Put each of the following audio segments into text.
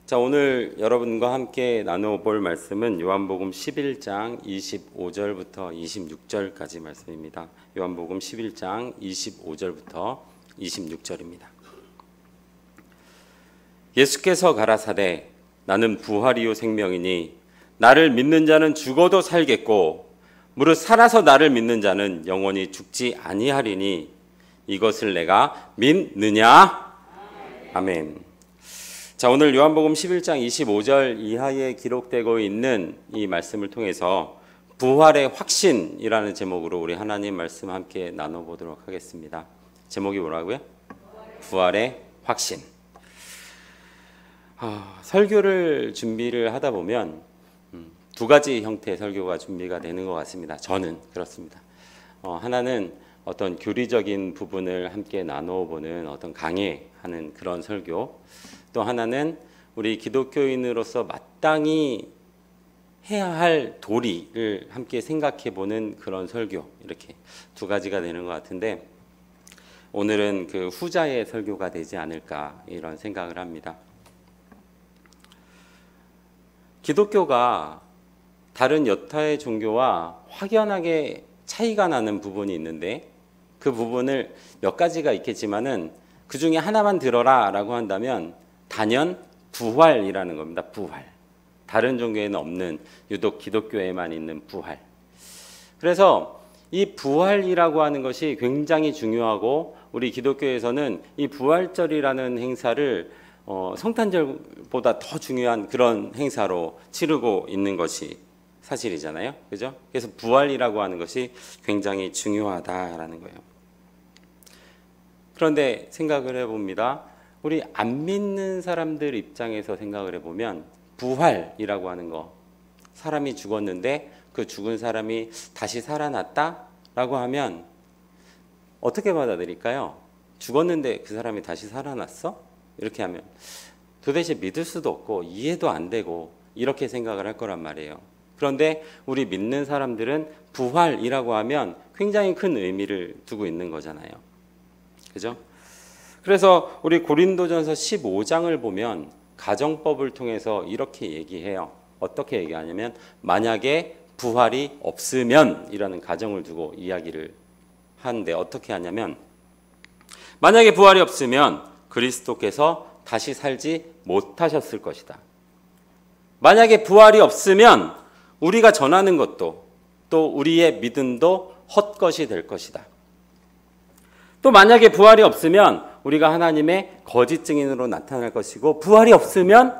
자, 오늘 여러분과 함께 나눠볼 말씀은 요한복음 11장 25절부터 26절까지 말씀입니다. 요한복음 11장 25절부터 26절입니다. 예수께서 가라사대 나는 부활이요 생명이니 나를 믿는 자는 죽어도 살겠고 무릇 살아서 나를 믿는 자는 영원히 죽지 아니하리니 이것을 내가 믿느냐? 아멘. 자, 오늘 요한복음 11장 25절 이하에 기록되고 있는 이 말씀을 통해서 부활의 확신이라는 제목으로 우리 하나님 말씀 함께 나눠보도록 하겠습니다. 제목이 뭐라고요? 부활의 확신. 설교를 준비를 하다 보면 두 가지 형태의 설교가 준비가 되는 것 같습니다. 저는 그렇습니다. 하나는 어떤 교리적인 부분을 함께 나눠보는 어떤 강해하는 그런 설교, 또 하나는 우리 기독교인으로서 마땅히 해야 할 도리를 함께 생각해보는 그런 설교, 이렇게 두 가지가 되는 것 같은데 오늘은 그 후자의 설교가 되지 않을까 이런 생각을 합니다. 기독교가 다른 여타의 종교와 확연하게 차이가 나는 부분이 있는데 그 부분을 몇 가지가 있겠지만은 그 중에 하나만 들어라 라고 한다면 단연 부활이라는 겁니다. 부활. 다른 종교에는 없는, 유독 기독교에만 있는 부활. 그래서 이 부활이라고 하는 것이 굉장히 중요하고 우리 기독교에서는 이 부활절이라는 행사를 성탄절보다 더 중요한 그런 행사로 치르고 있는 것이 사실이잖아요. 그죠? 그래서 부활이라고 하는 것이 굉장히 중요하다라는 거예요. 그런데 생각을 해봅니다. 우리 안 믿는 사람들 입장에서 생각을 해보면 부활이라고 하는 거, 사람이 죽었는데 그 죽은 사람이 다시 살아났다라고 하면 어떻게 받아들일까요? 죽었는데 그 사람이 다시 살아났어? 이렇게 하면 도대체 믿을 수도 없고 이해도 안 되고 이렇게 생각을 할 거란 말이에요. 그런데 우리 믿는 사람들은 부활이라고 하면 굉장히 큰 의미를 두고 있는 거잖아요. 그죠? 그래서 우리 고린도전서 15장을 보면 가정법을 통해서 이렇게 얘기해요. 어떻게 얘기하냐면 만약에 부활이 없으면 이라는 가정을 두고 이야기를 하는데 어떻게 하냐면 만약에 부활이 없으면 그리스도께서 다시 살지 못하셨을 것이다. 만약에 부활이 없으면 우리가 전하는 것도 또 우리의 믿음도 헛것이 될 것이다. 또 만약에 부활이 없으면 우리가 하나님의 거짓 증인으로 나타날 것이고 부활이 없으면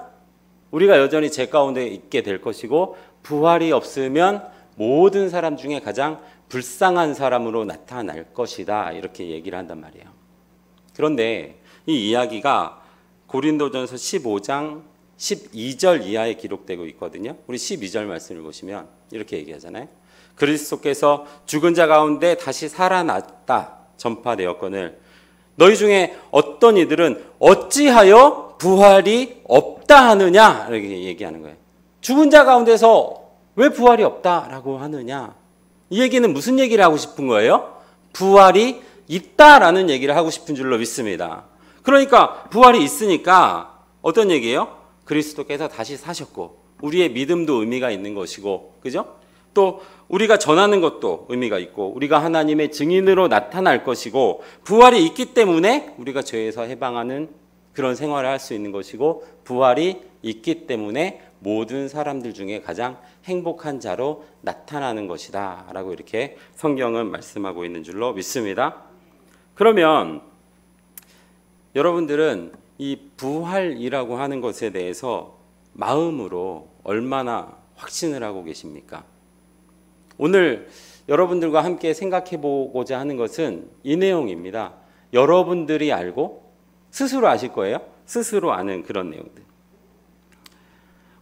우리가 여전히 죄 가운데 있게 될 것이고 부활이 없으면 모든 사람 중에 가장 불쌍한 사람으로 나타날 것이다. 이렇게 얘기를 한단 말이에요. 그런데 이 이야기가 고린도전서 15장 12절 이하에 기록되고 있거든요. 우리 12절 말씀을 보시면 이렇게 얘기하잖아요. 그리스도께서 죽은 자 가운데 다시 살아났다 전파되었거늘 너희 중에 어떤 이들은 어찌하여 부활이 없다 하느냐 이렇게 얘기하는 거예요. 죽은 자 가운데서 왜 부활이 없다라고 하느냐. 이 얘기는 무슨 얘기를 하고 싶은 거예요? 부활이 있다라는 얘기를 하고 싶은 줄로 믿습니다. 그러니까 부활이 있으니까 어떤 얘기예요? 그리스도께서 다시 사셨고 우리의 믿음도 의미가 있는 것이고, 그죠? 또 우리가 전하는 것도 의미가 있고 우리가 하나님의 증인으로 나타날 것이고 부활이 있기 때문에 우리가 죄에서 해방하는 그런 생활을 할 수 있는 것이고 부활이 있기 때문에 모든 사람들 중에 가장 행복한 자로 나타나는 것이다 라고 이렇게 성경은 말씀하고 있는 줄로 믿습니다. 그러면 여러분들은 이 부활이라고 하는 것에 대해서 마음으로 얼마나 확신을 하고 계십니까? 오늘 여러분들과 함께 생각해 보고자 하는 것은 이 내용입니다. 여러분들이 알고 스스로 아실 거예요. 스스로 아는 그런 내용들.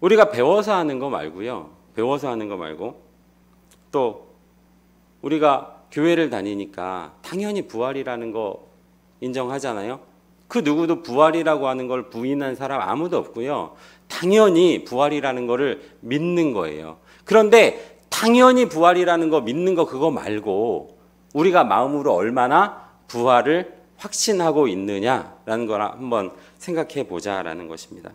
우리가 배워서 하는 거 말고요. 배워서 하는 거 말고 또 우리가 교회를 다니니까 당연히 부활이라는 거 인정하잖아요. 그 누구도 부활이라고 하는 걸 부인한 사람 아무도 없고요. 당연히 부활이라는 거를 믿는 거예요. 그런데 당연히 부활이라는 거 믿는 거 그거 말고 우리가 마음으로 얼마나 부활을 확신하고 있느냐라는 걸 한번 생각해 보자라는 것입니다.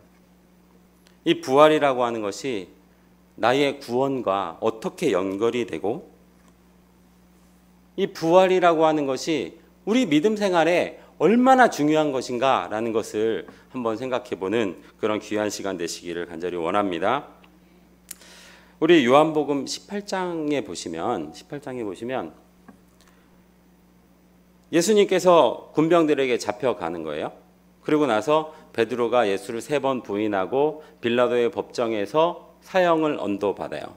이 부활이라고 하는 것이 나의 구원과 어떻게 연결이 되고, 이 부활이라고 하는 것이 우리 믿음 생활에 얼마나 중요한 것인가라는 것을 한번 생각해보는 그런 귀한 시간 되시기를 간절히 원합니다. 우리 요한복음 18장에 보시면 예수님께서 군병들에게 잡혀가는 거예요. 그리고 나서 베드로가 예수를 3번 부인하고 빌라도의 법정에서 사형을 언도받아요.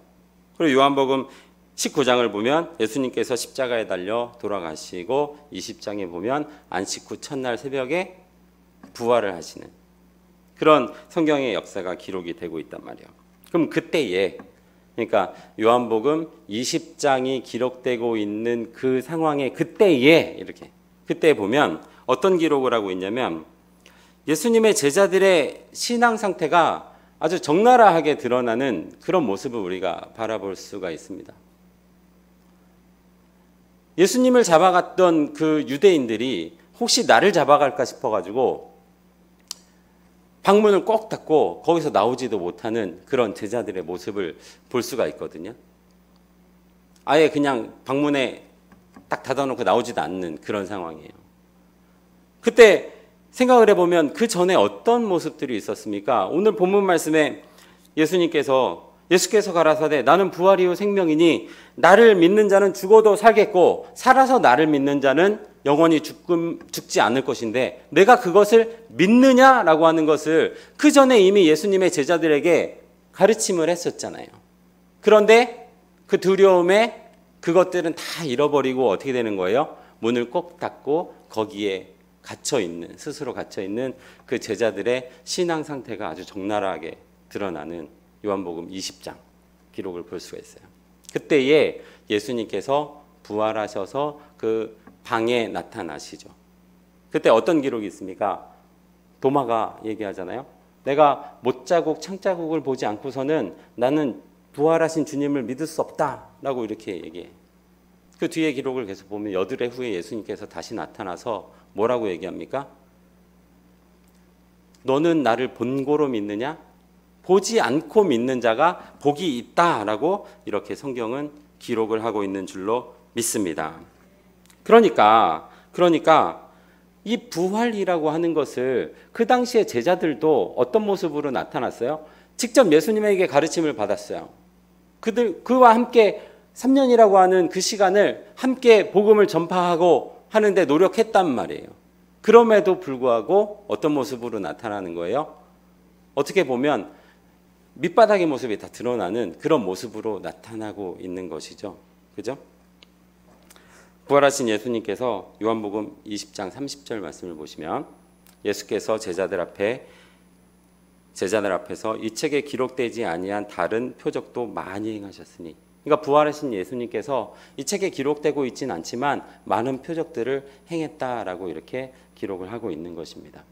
그리고 요한복음 19장을 보면 예수님께서 십자가에 달려 돌아가시고 20장에 보면 안식 후 첫날 새벽에 부활을 하시는 그런 성경의 역사가 기록이 되고 있단 말이에요. 그럼 그때에, 그러니까 요한복음 20장이 기록되고 있는 그 상황에 그때에 그때 보면 어떤 기록을 하고 있냐면 예수님의 제자들의 신앙 상태가 아주 적나라하게 드러나는 그런 모습을 우리가 바라볼 수가 있습니다. 예수님을 잡아갔던 그 유대인들이 혹시 나를 잡아갈까 싶어가지고 방문을 꼭 닫고 거기서 나오지도 못하는 그런 제자들의 모습을 볼 수가 있거든요. 아예 그냥 방문에 딱 닫아놓고 나오지도 않는 그런 상황이에요. 그때 생각을 해보면 그 전에 어떤 모습들이 있었습니까? 오늘 본문 말씀에 예수께서 가라사대 나는 부활이요 생명이니 나를 믿는 자는 죽어도 살겠고 살아서 나를 믿는 자는 영원히 죽지 않을 것인데 내가 그것을 믿느냐라고 하는 것을 그 전에 이미 예수님의 제자들에게 가르침을 했었잖아요. 그런데 그 두려움에 그것들은 다 잃어버리고 어떻게 되는 거예요? 문을 꼭 닫고 거기에 스스로 갇혀있는 그 제자들의 신앙 상태가 아주 적나라하게 드러나는 요한복음 20장 기록을 볼 수가 있어요. 그때에 예수님께서 부활하셔서 그 방에 나타나시죠. 그때 어떤 기록이 있습니까? 도마가 얘기하잖아요. 내가 못자국, 창자국을 보지 않고서는 나는 부활하신 주님을 믿을 수 없다라고 이렇게 얘기해. 그 뒤에 기록을 계속 보면 여드레 후에 예수님께서 다시 나타나서 뭐라고 얘기합니까? 너는 나를 본고로 믿느냐? 보지 않고 믿는 자가 복이 있다라고 이렇게 성경은 기록을 하고 있는 줄로 믿습니다. 그러니까 이 부활이라고 하는 것을 그 당시에 제자들도 어떤 모습으로 나타났어요? 직접 예수님에게 가르침을 받았어요. 그와 함께 3년이라고 하는 그 시간을 함께 복음을 전파하고 하는데 노력했단 말이에요. 그럼에도 불구하고 어떤 모습으로 나타나는 거예요? 어떻게 보면 밑바닥의 모습이 다 드러나는 그런 모습으로 나타나고 있는 것이죠. 그죠? 부활하신 예수님께서 요한복음 20장 30절 말씀을 보시면 예수께서 제자들 앞에서 이 책에 기록되지 아니한 다른 표적도 많이 행하셨으니, 그러니까 부활하신 예수님께서 이 책에 기록되고 있지는 않지만 많은 표적들을 행했다라고 이렇게 기록을 하고 있는 것입니다.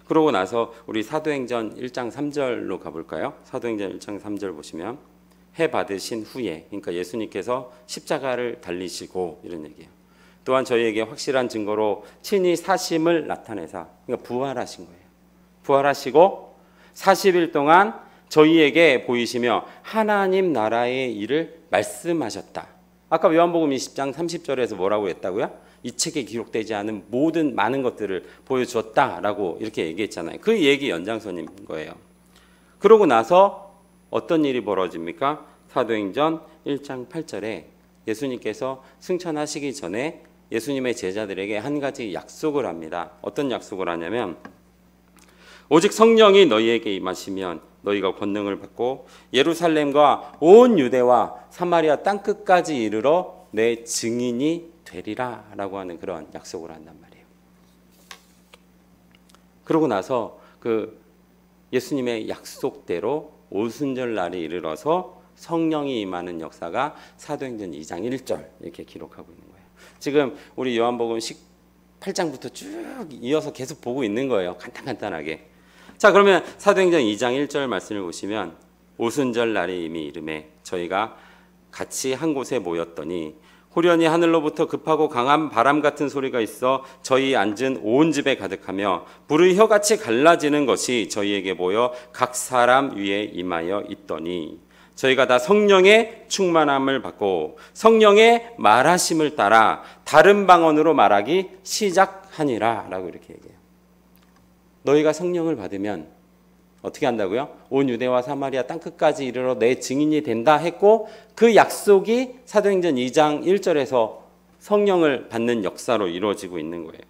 그러고 나서 우리 사도행전 1장 3절로 가볼까요? 사도행전 1장 3절 보시면 해 받으신 후에, 그러니까 예수님께서 십자가를 달리시고 이런 얘기예요. 또한 저희에게 확실한 증거로 친히 사심을 나타내사, 그러니까 부활하신 거예요. 부활하시고 40일 동안 저희에게 보이시며 하나님 나라의 일을 말씀하셨다. 아까 요한복음 20장 30절에서 뭐라고 했다고요? 이 책에 기록되지 않은 모든 많은 것들을 보여주었다라고 이렇게 얘기했잖아요. 그 얘기 연장선인 거예요. 그러고 나서 어떤 일이 벌어집니까? 사도행전 1장 8절에 예수님께서 승천하시기 전에 예수님의 제자들에게 한 가지 약속을 합니다. 어떤 약속을 하냐면 오직 성령이 너희에게 임하시면 너희가 권능을 받고 예루살렘과 온 유대와 사마리아 땅끝까지 이르러 내 증인이 되리라 라고 하는 그런 약속을 한단 말이에요. 그러고 나서 그 예수님의 약속대로 오순절 날이 이르러서 성령이 임하는 역사가 사도행전 2장 1절 이렇게 기록하고 있는 거예요. 지금 우리 요한복음 18장부터 쭉 이어서 계속 보고 있는 거예요. 간단하게. 자, 그러면 사도행전 2장 1절 말씀을 보시면 오순절 날이 이미 이름에 저희가 같이 한 곳에 모였더니 호련히 하늘로부터 급하고 강한 바람 같은 소리가 있어 저희 앉은 온 집에 가득하며 불의 혀같이 갈라지는 것이 저희에게 보여 각 사람 위에 임하여 있더니 저희가 다 성령의 충만함을 받고 성령의 말하심을 따라 다른 방언으로 말하기 시작하니라 라고 이렇게 얘기해요. 너희가 성령을 받으면 어떻게 한다고요? 온 유대와 사마리아 땅끝까지 이르러 내 증인이 된다 했고 그 약속이 사도행전 2장 1절에서 성령을 받는 역사로 이루어지고 있는 거예요.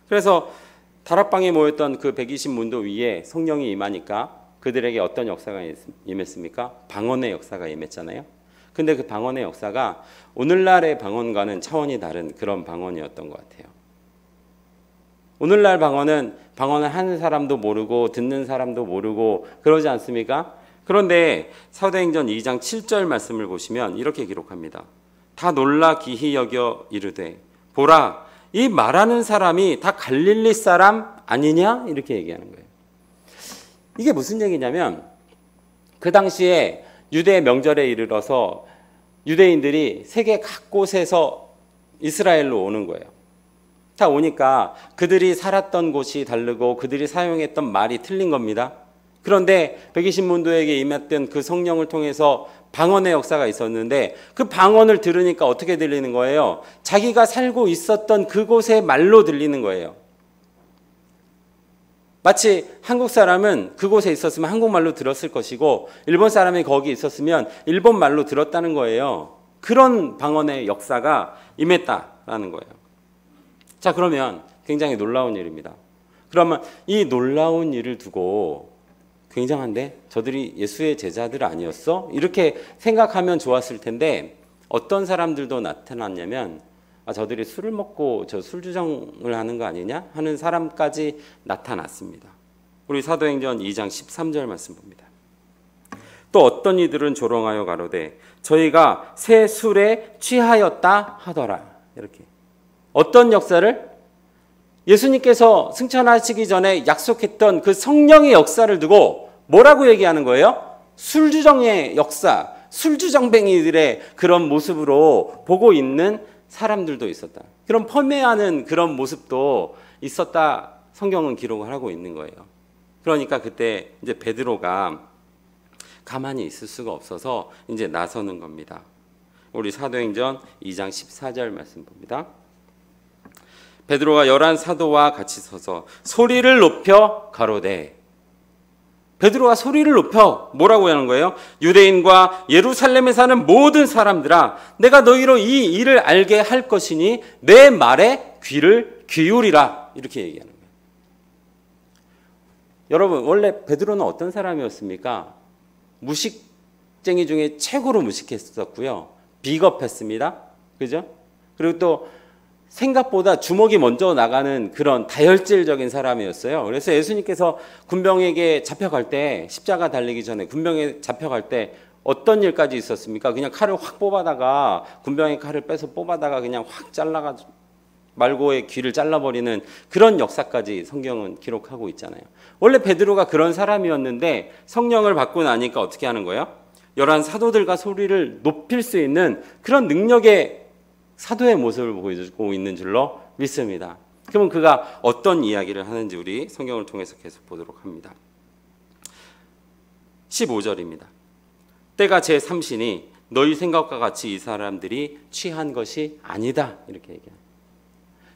그래서 다락방에 모였던 그 120문도 위에 성령이 임하니까 그들에게 어떤 역사가 임했습니까? 방언의 역사가 임했잖아요. 근데 그 방언의 역사가 오늘날의 방언과는 차원이 다른 그런 방언이었던 것 같아요. 오늘날 방언은 방언을 하는 사람도 모르고 듣는 사람도 모르고 그러지 않습니까? 그런데 사도행전 2장 7절 말씀을 보시면 이렇게 기록합니다. 다 놀라 기히 여겨 이르되 보라 이 말하는 사람이 다 갈릴리 사람 아니냐? 이렇게 얘기하는 거예요. 이게 무슨 얘기냐면 그 당시에 유대 명절에 이르러서 유대인들이 세계 각곳에서 이스라엘로 오는 거예요. 다 오니까 그들이 살았던 곳이 다르고 그들이 사용했던 말이 틀린 겁니다. 그런데 120문도에게 임했던 그 성령을 통해서 방언의 역사가 있었는데 그 방언을 들으니까 어떻게 들리는 거예요? 자기가 살고 있었던 그곳의 말로 들리는 거예요. 마치 한국 사람은 그곳에 있었으면 한국말로 들었을 것이고 일본 사람이 거기 있었으면 일본말로 들었다는 거예요. 그런 방언의 역사가 임했다라는 거예요. 자, 그러면 굉장히 놀라운 일입니다. 그러면 이 놀라운 일을 두고 굉장한데 저들이 예수의 제자들 아니었어? 이렇게 생각하면 좋았을 텐데 어떤 사람들도 나타났냐면 저들이 술을 먹고 저 술주정을 하는 거 아니냐 하는 사람까지 나타났습니다. 우리 사도행전 2장 13절 말씀 봅니다. 또 어떤 이들은 조롱하여 가로되 저희가 새 술에 취하였다 하더라. 이렇게 어떤 역사를? 예수님께서 승천하시기 전에 약속했던 그 성령의 역사를 두고 뭐라고 얘기하는 거예요? 술주정의 역사, 술주정뱅이들의 그런 모습으로 보고 있는 사람들도 있었다. 그런 펌회하는 그런 모습도 있었다. 성경은 기록을 하고 있는 거예요. 그러니까 그때 이제 베드로가 가만히 있을 수가 없어서 이제 나서는 겁니다. 우리 사도행전 2장 14절 말씀 봅니다. 베드로가 11 사도와 같이 서서 소리를 높여 가로되 베드로가 소리를 높여 뭐라고 하는 거예요? 유대인과 예루살렘에 사는 모든 사람들아 내가 너희로 이 일을 알게 할 것이니 내 말에 귀를 기울이라 이렇게 얘기하는 거예요. 여러분 원래 베드로는 어떤 사람이었습니까? 무식쟁이 중에 최고로 무식했었고요. 비겁했습니다. 그죠? 그리고 또 생각보다 주먹이 먼저 나가는 그런 다혈질적인 사람이었어요. 그래서 예수님께서 군병에게 잡혀갈 때 십자가 달리기 전에 군병에 잡혀갈 때 어떤 일까지 있었습니까? 그냥 칼을 확 뽑아다가 군병의 칼을 빼서 뽑아다가 그냥 확 잘라가 말고의 귀를 잘라버리는 그런 역사까지 성경은 기록하고 있잖아요. 원래 베드로가 그런 사람이었는데 성령을 받고 나니까 어떻게 하는 거예요? 11 사도들과 소리를 높일 수 있는 그런 능력의 사도의 모습을 보여주고 있는 줄로 믿습니다. 그러면 그가 어떤 이야기를 하는지 우리 성경을 통해서 계속 보도록 합니다. 15절입니다. 때가 제3시니 너희 생각과 같이 이 사람들이 취한 것이 아니다. 이렇게 얘기합니다.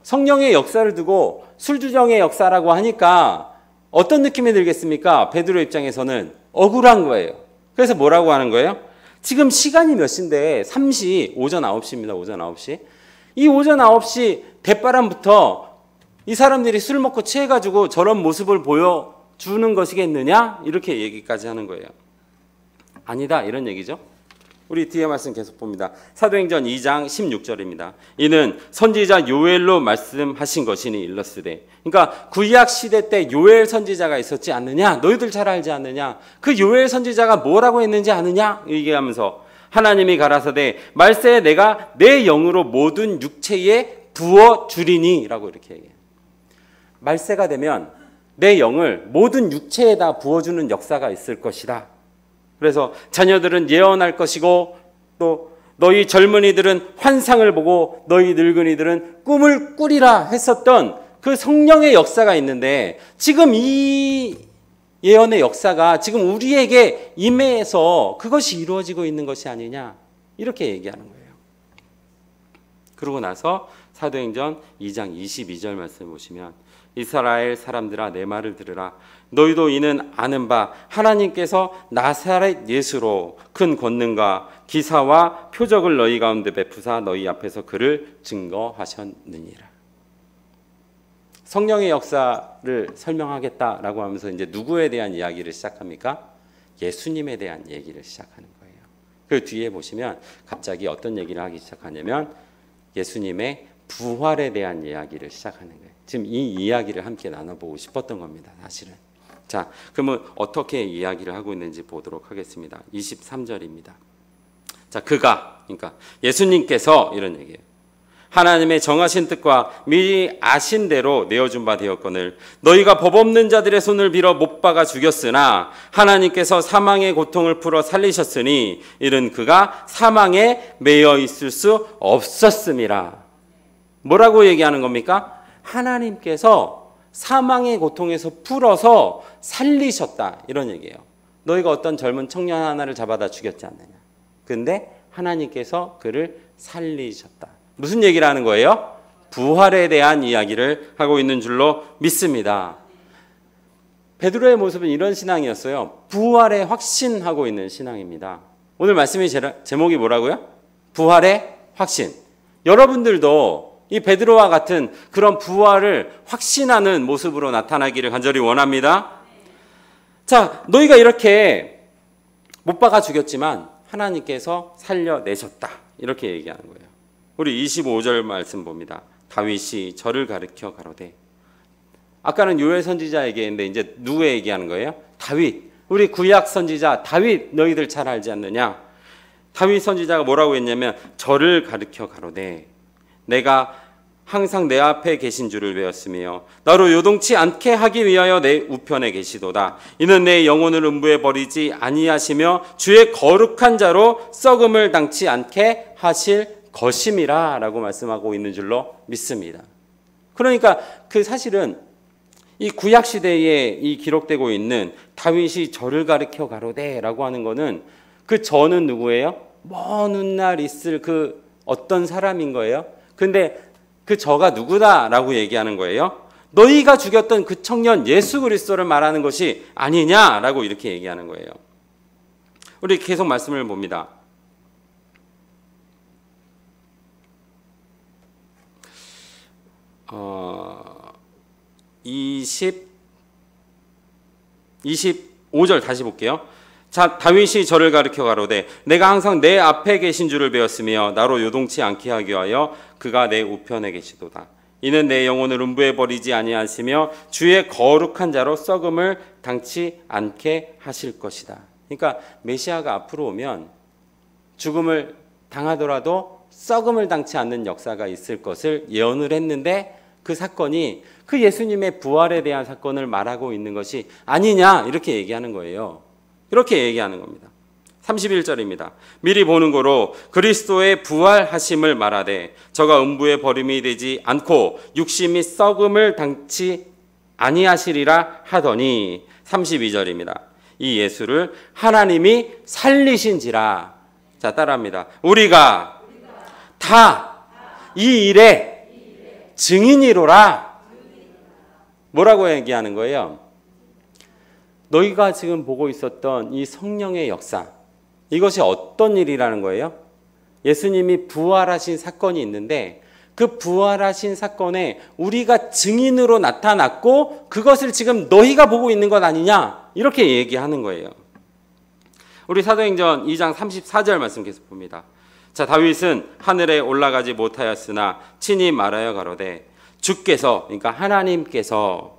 성령의 역사를 두고 술주정의 역사라고 하니까 어떤 느낌이 들겠습니까? 베드로 입장에서는 억울한 거예요. 그래서 뭐라고 하는 거예요? 지금 시간이 몇 시인데 3시 오전 9시입니다. 오전 9시. 이 오전 9시 대바람부터 이 사람들이 술 먹고 취해가지고 저런 모습을 보여주는 것이겠느냐? 이렇게 얘기까지 하는 거예요. 아니다 이런 얘기죠. 우리 뒤에 말씀 계속 봅니다. 사도행전 2장 16절입니다. 이는 선지자 요엘로 말씀하신 것이니 일러스되 그러니까 구약 시대 때 요엘 선지자가 있었지 않느냐? 너희들 잘 알지 않느냐? 그 요엘 선지자가 뭐라고 했는지 아느냐? 얘기하면서 하나님이 가라사대 말세에 내가 내 영으로 모든 육체에 부어주리니 라고 이렇게 얘기해요. 말세가 되면 내 영을 모든 육체에다 부어주는 역사가 있을 것이다. 그래서 자녀들은 예언할 것이고 또 너희 젊은이들은 환상을 보고 너희 늙은이들은 꿈을 꾸리라 했었던 그 성령의 역사가 있는데, 지금 이 예언의 역사가 지금 우리에게 임해서 그것이 이루어지고 있는 것이 아니냐, 이렇게 얘기하는 거예요. 그러고 나서 사도행전 2장 22절 말씀을 보시면, 이스라엘 사람들아 내 말을 들으라. 너희도 이는 아는 바 하나님께서 나사렛 예수로 큰 권능과 기사와 표적을 너희 가운데 베푸사 너희 앞에서 그를 증거하셨느니라. 성령의 역사를 설명하겠다라고 하면서 이제 누구에 대한 이야기를 시작합니까? 예수님에 대한 얘기를 시작하는 거예요. 그 뒤에 보시면 갑자기 어떤 얘기를 하기 시작하냐면 예수님의 부활에 대한 이야기를 시작하는 거예요. 지금 이 이야기를 함께 나눠보고 싶었던 겁니다, 사실은. 자, 그러면 어떻게 이야기를 하고 있는지 보도록 하겠습니다. 23절입니다. 자, 그러니까 예수님께서 이런 얘기예요. 하나님의 정하신 뜻과 미리 아신 대로 내어준 바 되었거늘 너희가 법 없는 자들의 손을 빌어 못 박아 죽였으나 하나님께서 사망의 고통을 풀어 살리셨으니 이는 그가 사망에 매여 있을 수 없었음이라. 뭐라고 얘기하는 겁니까? 하나님께서 사망의 고통에서 풀어서 살리셨다, 이런 얘기예요. 너희가 어떤 젊은 청년 하나를 잡아다 죽였지 않느냐. 근데 하나님께서 그를 살리셨다. 무슨 얘기를 하는 거예요? 부활에 대한 이야기를 하고 있는 줄로 믿습니다. 베드로의 모습은 이런 신앙이었어요. 부활에 확신하고 있는 신앙입니다. 오늘 말씀의 제목이 뭐라고요? 부활의 확신. 여러분들도 이 베드로와 같은 그런 부활을 확신하는 모습으로 나타나기를 간절히 원합니다. 자, 너희가 이렇게 못 박아 죽였지만 하나님께서 살려내셨다, 이렇게 얘기하는 거예요. 우리 25절 말씀 봅니다. 다윗이 저를 가르쳐 가로되. 아까는 요엘 선지자 얘기했는데 이제 누구 얘기하는 거예요? 다윗. 우리 구약 선지자 다윗 너희들 잘 알지 않느냐? 다윗 선지자가 뭐라고 했냐면 저를 가르쳐 가로되 내가 항상 내 앞에 계신 줄을 배웠으며 나로 요동치 않게 하기 위하여 내 우편에 계시도다. 이는 내 영혼을 음부에 버리지 아니하시며 주의 거룩한 자로 썩음을 당치 않게 하실 것임이라 라고 말씀하고 있는 줄로 믿습니다. 그러니까 그 사실은 이 구약시대에 이 기록되고 있는 다윗이 저를 가르쳐 가로되 라고 하는 거는 그 저는 누구예요? 먼 훗날 있을 그 어떤 사람인 거예요. 근데 그 저가 누구다라고 얘기하는 거예요. 너희가 죽였던 그 청년 예수 그리스도를 말하는 것이 아니냐라고 이렇게 얘기하는 거예요. 우리 계속 말씀을 봅니다. 25절 다시 볼게요. 자, 다윗이 저를 가르쳐 가로되 내가 항상 내 앞에 계신 줄을 배웠으며 나로 요동치 않게 하기 위하여 그가 내 우편에 계시도다. 이는 내 영혼을 음부에 버리지 아니하시며 주의 거룩한 자로 썩음을 당치 않게 하실 것이다. 그러니까 메시아가 앞으로 오면 죽음을 당하더라도 썩음을 당치 않는 역사가 있을 것을 예언을 했는데 그 사건이 그 예수님의 부활에 대한 사건을 말하고 있는 것이 아니냐 이렇게 얘기하는 거예요. 이렇게 얘기하는 겁니다. 31절입니다. 미리 보는 거로 그리스도의 부활하심을 말하되 저가 음부에 버림이 되지 않고 육심이 썩음을 당치 아니하시리라 하더니 32절입니다. 이 예수를 하나님이 살리신지라. 자, 따라합니다. 우리가 다 이 일의 증인이로라. 뭐라고 얘기하는 거예요? 너희가 지금 보고 있었던 이 성령의 역사, 이것이 어떤 일이라는 거예요? 예수님이 부활하신 사건이 있는데 그 부활하신 사건에 우리가 증인으로 나타났고 그것을 지금 너희가 보고 있는 것 아니냐? 이렇게 얘기하는 거예요. 우리 사도행전 2장 34절 말씀 계속 봅니다. 자, 다윗은 하늘에 올라가지 못하였으나 친히 말하여 가로되 주께서, 그러니까 하나님께서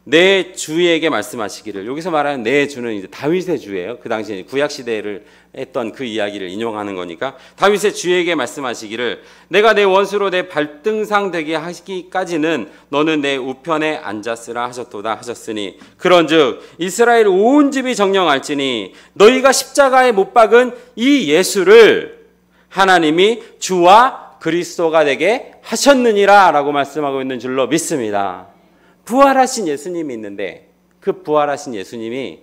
내 주에게 말씀하시기를. 여기서 말하는 내 주는 이제 다윗의 주예요. 그 당시에 구약 시대를 했던 그 이야기를 인용하는 거니까 다윗의 주에게 말씀하시기를 내가 내 원수로 내 발등상 되게 하기까지는 너는 내 우편에 앉았으라 하셨도다 하셨으니 그런즉 이스라엘 온 집이 정령할지니 너희가 십자가에 못 박은 이 예수를 하나님이 주와 그리스도가 되게 하셨느니라 라고 말씀하고 있는 줄로 믿습니다. 부활하신 예수님이 있는데 그 부활하신 예수님이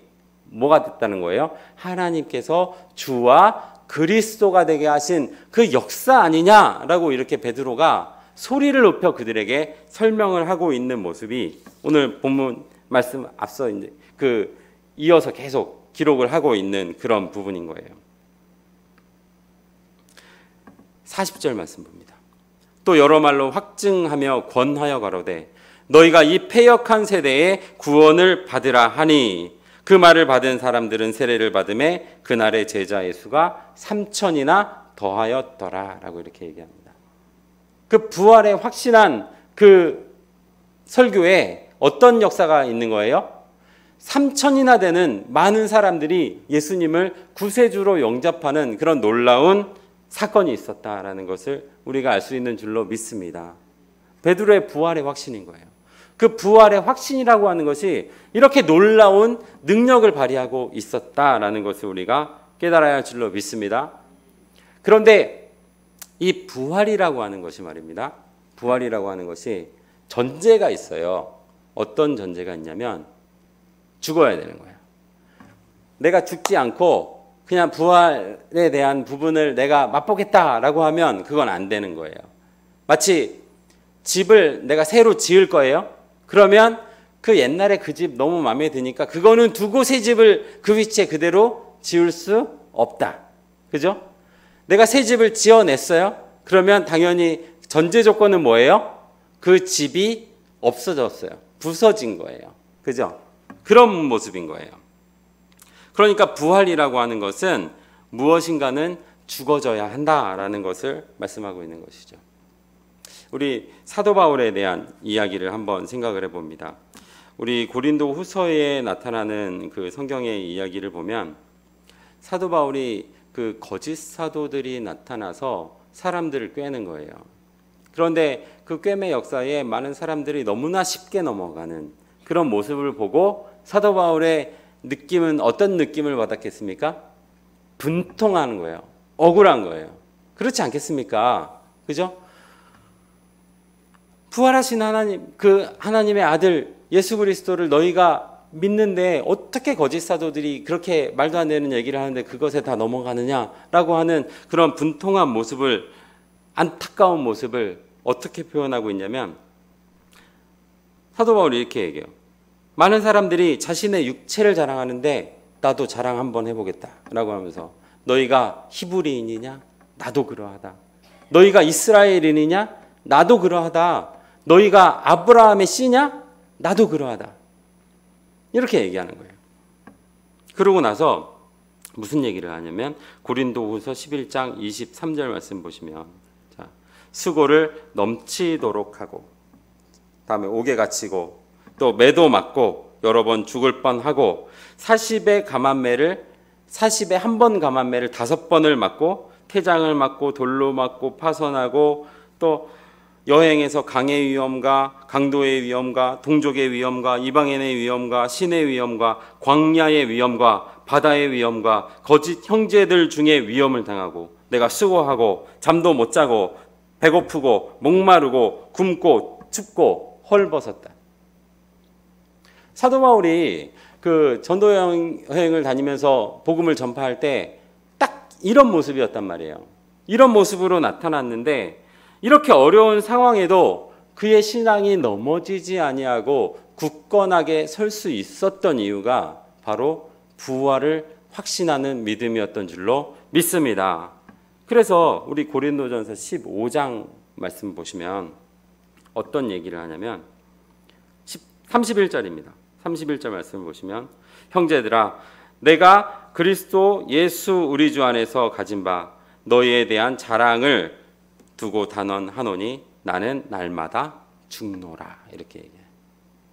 뭐가 됐다는 거예요? 하나님께서 주와 그리스도가 되게 하신 그 역사 아니냐라고 이렇게 베드로가 소리를 높여 그들에게 설명을 하고 있는 모습이 오늘 본문 말씀 앞서 이제 이어서 계속 기록을 하고 있는 그런 부분인 거예요. 40절 말씀 봅니다. 또 여러 말로 확증하며 권하여 가로되 너희가 이 패역한 세대에 구원을 받으라 하니 그 말을 받은 사람들은 세례를 받음에 그날의 제자의 수가 3,000이나 더하였더라 라고 이렇게 얘기합니다. 그 부활에 확신한 그 설교에 어떤 역사가 있는 거예요? 3,000이나 되는 많은 사람들이 예수님을 구세주로 영접하는 그런 놀라운 사건이 있었다라는 것을 우리가 알 수 있는 줄로 믿습니다. 베드로의 부활의 확신인 거예요. 그 부활의 확신이라고 하는 것이 이렇게 놀라운 능력을 발휘하고 있었다라는 것을 우리가 깨달아야 할 줄로 믿습니다. 그런데 이 부활이라고 하는 것이 말입니다. 부활이라고 하는 것이 전제가 있어요. 어떤 전제가 있냐면 죽어야 되는 거예요. 내가 죽지 않고 그냥 부활에 대한 부분을 내가 맛보겠다라고 하면 그건 안 되는 거예요. 마치 집을 내가 새로 지을 거예요. 그러면 그 옛날에 그 집 너무 마음에 드니까 그거는 두고 새 집을 그 위치에 그대로 지을 수 없다. 그죠? 내가 새 집을 지어냈어요. 그러면 당연히 전제 조건은 뭐예요? 그 집이 없어졌어요. 부서진 거예요. 그죠? 그런 모습인 거예요. 그러니까 부활이라고 하는 것은 무엇인가는 죽어져야 한다라는 것을 말씀하고 있는 것이죠. 우리 사도 바울에 대한 이야기를 한번 생각을 해봅니다. 우리 고린도 후서에 나타나는 그 성경의 이야기를 보면 사도 바울이 그 거짓 사도들이 나타나서 사람들을 꿰는 거예요. 그런데 그 꿰매 역사에 많은 사람들이 너무나 쉽게 넘어가는 그런 모습을 보고 사도 바울의 느낌은 어떤 느낌을 받았겠습니까? 분통하는 거예요. 억울한 거예요. 그렇지 않겠습니까? 그죠? 부활하신 하나님, 그 하나님의 아들 예수 그리스도를 너희가 믿는데 어떻게 거짓 사도들이 그렇게 말도 안 되는 얘기를 하는데 그것에 다 넘어가느냐라고 하는 그런 분통한 모습을, 안타까운 모습을 어떻게 표현하고 있냐면 사도 바울이 이렇게 얘기해요. 많은 사람들이 자신의 육체를 자랑하는데 나도 자랑 한번 해보겠다라고 하면서 너희가 히브리인이냐? 나도 그러하다. 너희가 이스라엘인이냐? 나도 그러하다. 너희가 아브라함의 씨냐? 나도 그러하다. 이렇게 얘기하는 거예요. 그러고 나서 무슨 얘기를 하냐면 고린도후서 11장 23절 말씀 보시면 자, 수고를 넘치도록 하고 다음에 옥에 갇히고 또 매도 맞고 여러 번 죽을 뻔하고 40의 감암매를 40에 한 번 감암매를 5번을 맞고 태장을 맞고 돌로 맞고 파선하고 또 여행에서 강의 위험과 강도의 위험과 동족의 위험과 이방인의 위험과 신의 위험과 광야의 위험과 바다의 위험과 거짓 형제들 중에 위험을 당하고 내가 수고하고 잠도 못 자고 배고프고 목마르고 굶고 춥고 헐벗었다. 사도 바울이 그 전도 여행을 다니면서 복음을 전파할 때 딱 이런 모습이었단 말이에요. 이런 모습으로 나타났는데 이렇게 어려운 상황에도 그의 신앙이 넘어지지 아니하고 굳건하게 설 수 있었던 이유가 바로 부활을 확신하는 믿음이었던 줄로 믿습니다. 그래서 우리 고린도전서 15장 말씀 보시면 어떤 얘기를 하냐면 31절입니다. 31절 말씀을 보시면 형제들아 내가 그리스도 예수 우리 주 안에서 가진 바 너희에 대한 자랑을 두고 단언하노니 나는 날마다 죽노라 이렇게 얘기해요.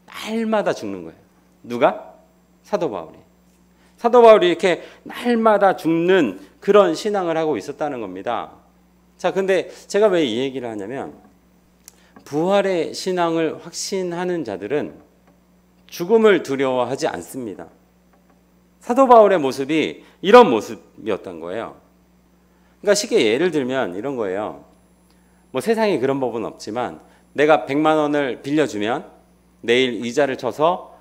날마다 죽는 거예요. 누가? 사도 바울이. 사도 바울이 이렇게 날마다 죽는 그런 신앙을 하고 있었다는 겁니다. 자, 근데 제가 왜 이 얘기를 하냐면 부활의 신앙을 확신하는 자들은 죽음을 두려워하지 않습니다. 사도 바울의 모습이 이런 모습이었던 거예요. 그러니까 쉽게 예를 들면 이런 거예요. 뭐 세상에 그런 법은 없지만 내가 100만 원을 빌려주면 내일 이자를 쳐서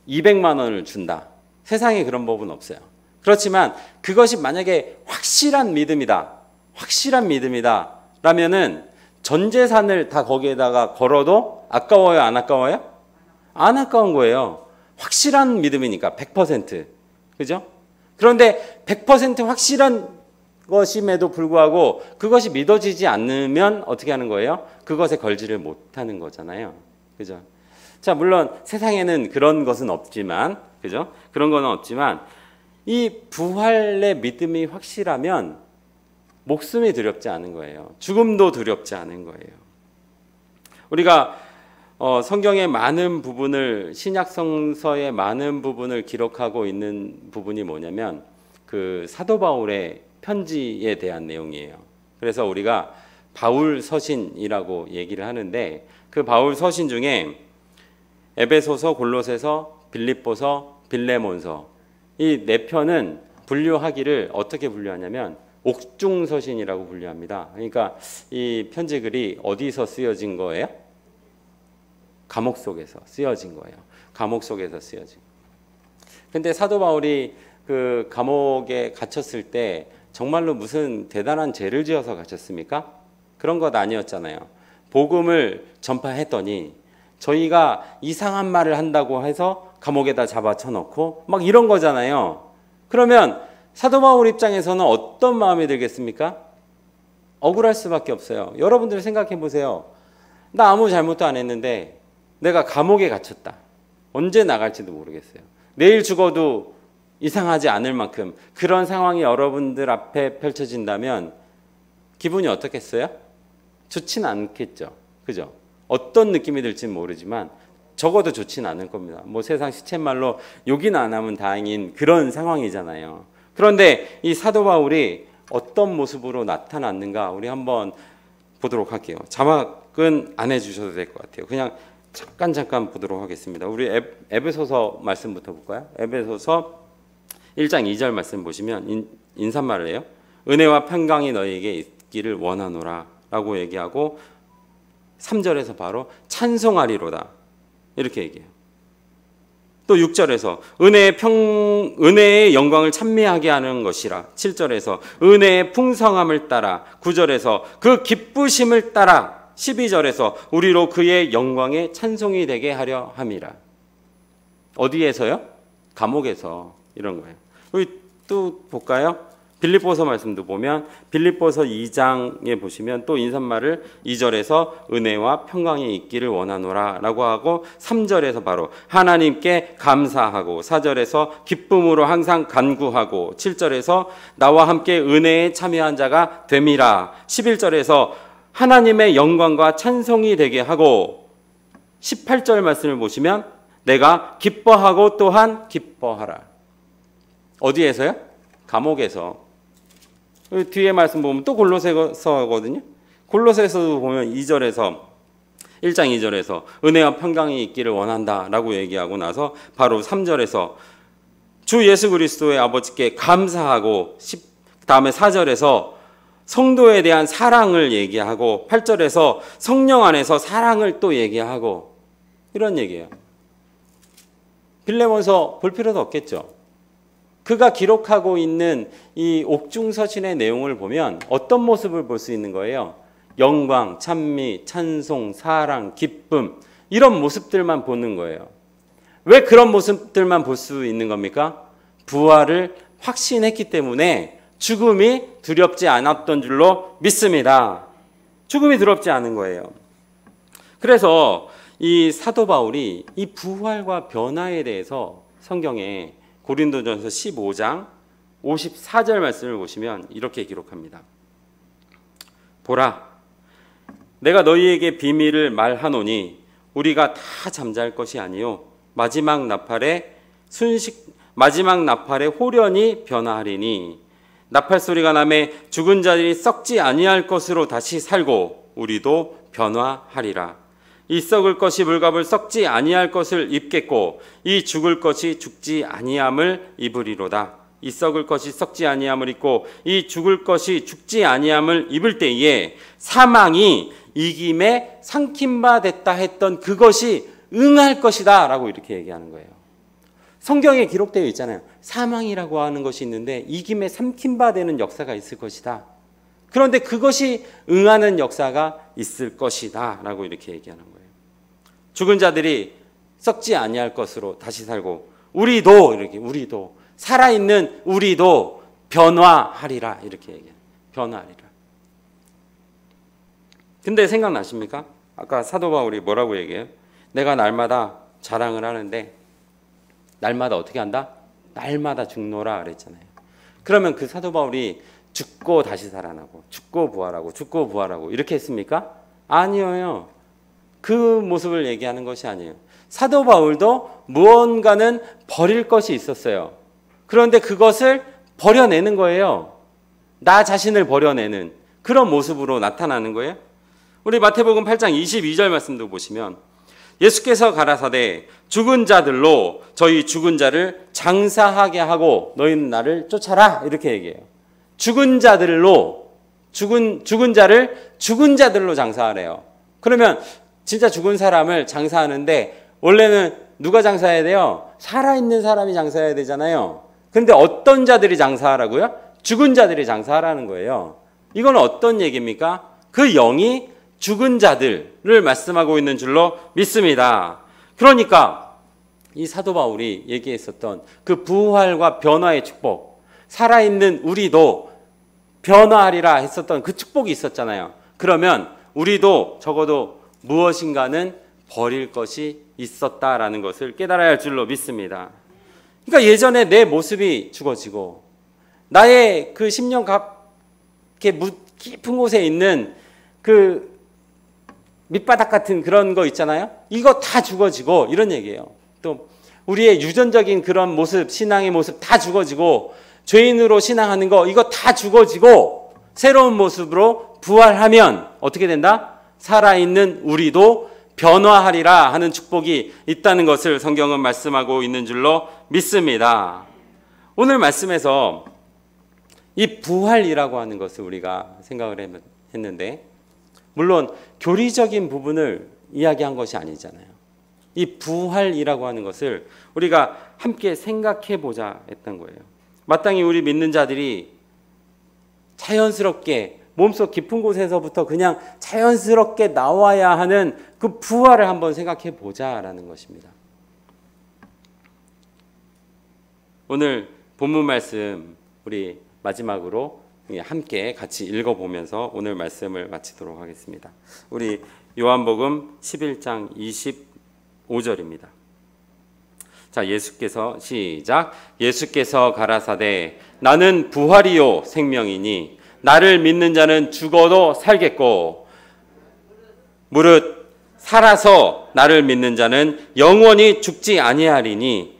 200만 원을 준다. 세상에 그런 법은 없어요. 그렇지만 그것이 만약에 확실한 믿음이다. 확실한 믿음이다. 라면은 전 재산을 다 거기에다가 걸어도 아까워요? 안 아까워요? 안 아까운 거예요. 확실한 믿음이니까 100%. 그죠? 그런데 100% 확실한 것임에도 불구하고 그것이 믿어지지 않으면 어떻게 하는 거예요? 그것에 걸지를 못하는 거잖아요. 그죠? 자, 물론 세상에는 그런 것은 없지만, 그죠? 그런 건 없지만 이 부활의 믿음이 확실하면 목숨이 두렵지 않은 거예요. 죽음도 두렵지 않은 거예요. 우리가 성경의 많은 부분을, 신약 성서의 많은 부분을 기록하고 있는 부분이 뭐냐면 그 사도 바울의 편지에 대한 내용이에요. 그래서 우리가 바울 서신이라고 얘기를 하는데 그 바울 서신 중에 에베소서, 골로새서, 빌립보서, 빌레몬서 이 네 편은 분류하기를 어떻게 분류하냐면 옥중서신이라고 분류합니다. 그러니까 이 편지글이 어디서 쓰여진 거예요? 감옥 속에서 쓰여진 거예요. 감옥 속에서 쓰여진. 근데 사도 바울이 그 감옥에 갇혔을 때 정말로 무슨 대단한 죄를 지어서 갇혔습니까? 그런 것 아니었잖아요. 복음을 전파했더니 저희가 이상한 말을 한다고 해서 감옥에다 잡아쳐놓고 막 이런 거잖아요. 그러면 사도 바울 입장에서는 어떤 마음이 들겠습니까? 억울할 수밖에 없어요. 여러분들 생각해 보세요. 나 아무 잘못도 안 했는데 내가 감옥에 갇혔다. 언제 나갈지도 모르겠어요. 내일 죽어도 이상하지 않을 만큼 그런 상황이 여러분들 앞에 펼쳐진다면 기분이 어떻겠어요? 좋지는 않겠죠. 그죠? 어떤 느낌이 들지는 모르지만 적어도 좋지는 않을 겁니다. 뭐 세상 시쳇말로 욕이나 안 하면 다행인 그런 상황이잖아요. 그런데 이 사도 바울이 어떤 모습으로 나타났는가 우리 한번 보도록 할게요. 자막은 안 해주셔도 될 것 같아요. 그냥 잠깐 보도록 하겠습니다. 우리 에베소서 말씀부터 볼까요? 에베소서 1장 2절 말씀 보시면 인사말을 해요. 은혜와 평강이 너희에게 있기를 원하노라 라고 얘기하고 3절에서 바로 찬송하리로다 이렇게 얘기해요. 또 6절에서 은혜의 영광을 찬미하게 하는 것이라. 7절에서 은혜의 풍성함을 따라. 9절에서 그 기쁘심을 따라. 12절에서 우리로 그의 영광의 찬송이 되게 하려 함이라. 어디에서요? 감옥에서 이런 거예요. 우리 또 볼까요? 빌립보서 말씀도 보면 빌립보서 2장에 보시면 또 인사말을 2절에서 은혜와 평강이 있기를 원하노라 라고 하고 3절에서 바로 하나님께 감사하고 4절에서 기쁨으로 항상 간구하고 7절에서 나와 함께 은혜에 참여한 자가 됨이라 11절에서 하나님의 영광과 찬송이 되게 하고 18절 말씀을 보시면 내가 기뻐하고 또한 기뻐하라. 어디에서요? 감옥에서. 뒤에 말씀 보면 또 골로새서거든요. 골로새서도 보면 2절에서 1장 2절에서 은혜와 평강이 있기를 원한다라고 얘기하고 나서 바로 3절에서 주 예수 그리스도의 아버지께 감사하고 다음에 4절에서 성도에 대한 사랑을 얘기하고 8절에서 성령 안에서 사랑을 또 얘기하고 이런 얘기예요. 빌레몬서 볼 필요도 없겠죠. 그가 기록하고 있는 이 옥중서신의 내용을 보면 어떤 모습을 볼 수 있는 거예요? 영광, 찬미, 찬송, 사랑, 기쁨 이런 모습들만 보는 거예요. 왜 그런 모습들만 볼 수 있는 겁니까? 부활을 확신했기 때문에 죽음이 두렵지 않았던 줄로 믿습니다. 죽음이 두렵지 않은 거예요. 그래서 이 사도 바울이 이 부활과 변화에 대해서 성경에 고린도전서 15장 54절 말씀을 보시면 이렇게 기록합니다. 보라, 내가 너희에게 비밀을 말하노니 우리가 다 잠잘 것이 아니요 마지막 나팔에 호련히 변화하리니 나팔 소리가 나매 죽은 자들이 썩지 아니할 것으로 다시 살고 우리도 변화하리라. 이 썩을 것이 물갑을 썩지 아니할 것을 입겠고 이 죽을 것이 죽지 아니함을 입으리로다. 이 썩을 것이 썩지 아니함을 입고 이 죽을 것이 죽지 아니함을 입을 때에 사망이 이김에 삼킴바 됐다 했던 그것이 응할 것이다 라고 이렇게 얘기하는 거예요. 성경에 기록되어 있잖아요. 사망이라고 하는 것이 있는데 이김에 삼킴바 되는 역사가 있을 것이다. 그런데 그것이 응하는 역사가 있을 것이다 라고 이렇게 얘기하는 거예요. 죽은 자들이 썩지 아니할 것으로 다시 살고 우리도 살아있는 우리도 변화하리라 이렇게 얘기해요. 변화하리라. 근데 생각나십니까? 아까 사도 바울이 뭐라고 얘기해요? 내가 날마다 자랑을 하는데 날마다 어떻게 한다? 날마다 죽노라 그랬잖아요. 그러면 그 사도 바울이 죽고 다시 살아나고 죽고 부활하고 이렇게 했습니까? 아니에요. 그 모습을 얘기하는 것이 아니에요. 사도 바울도 무언가는 버릴 것이 있었어요. 그런데 그것을 버려내는 거예요. 나 자신을 버려내는 그런 모습으로 나타나는 거예요. 우리 마태복음 8장 22절 말씀도 보시면 예수께서 가라사대 죽은 자들로 저희 죽은 자를 장사하게 하고 너희는 나를 쫓아라 이렇게 얘기해요. 죽은 자들로 죽은 자를 죽은 자들로 장사하래요. 그러면 진짜 죽은 사람을 장사하는데 원래는 누가 장사해야 돼요? 살아있는 사람이 장사해야 되잖아요. 그런데 어떤 자들이 장사하라고요? 죽은 자들이 장사하라는 거예요. 이건 어떤 얘기입니까? 그 영이 죽은 자들을 말씀하고 있는 줄로 믿습니다. 그러니까 이 사도 바울이 얘기했었던 그 부활과 변화의 축복, 살아있는 우리도 변화하리라 했었던 그 축복이 있었잖아요. 그러면 우리도 적어도 무엇인가는 버릴 것이 있었다라는 것을 깨달아야 할 줄로 믿습니다. 그러니까 예전에 내 모습이 죽어지고 나의 그 10년 깊은 곳에 있는 그 밑바닥 같은 그런 거 있잖아요. 이거 다 죽어지고 이런 얘기예요. 또 우리의 유전적인 그런 모습, 신앙의 모습 다 죽어지고 죄인으로 신앙하는 거 이거 다 죽어지고 새로운 모습으로 부활하면 어떻게 된다? 살아있는 우리도 변화하리라 하는 축복이 있다는 것을 성경은 말씀하고 있는 줄로 믿습니다. 오늘 말씀에서 이 부활이라고 하는 것을 우리가 생각을 했는데 물론 교리적인 부분을 이야기한 것이 아니잖아요. 이 부활이라고 하는 것을 우리가 함께 생각해 보자 했던 거예요. 마땅히 우리 믿는 자들이 자연스럽게 몸속 깊은 곳에서부터 그냥 자연스럽게 나와야 하는 그 부활을 한번 생각해 보자라는 것입니다. 오늘 본문 말씀 우리 마지막으로 함께 같이 읽어보면서 오늘 말씀을 마치도록 하겠습니다. 우리 요한복음 11장 25절입니다. 자, 예수께서 시작. 예수께서 가라사대 나는 부활이요 생명이니 나를 믿는 자는 죽어도 살겠고 무릇 살아서 나를 믿는 자는 영원히 죽지 아니하리니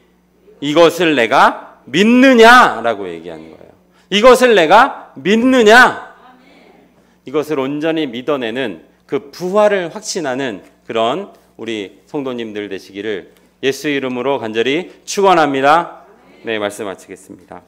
이것을 내가 믿느냐라고 얘기하는 거예요. 이것을 내가 믿느냐? 이것을 온전히 믿어내는 그 부활을 확신하는 그런 우리 성도님들 되시기를 예수 이름으로 간절히 축원합니다. 네, 말씀 마치겠습니다.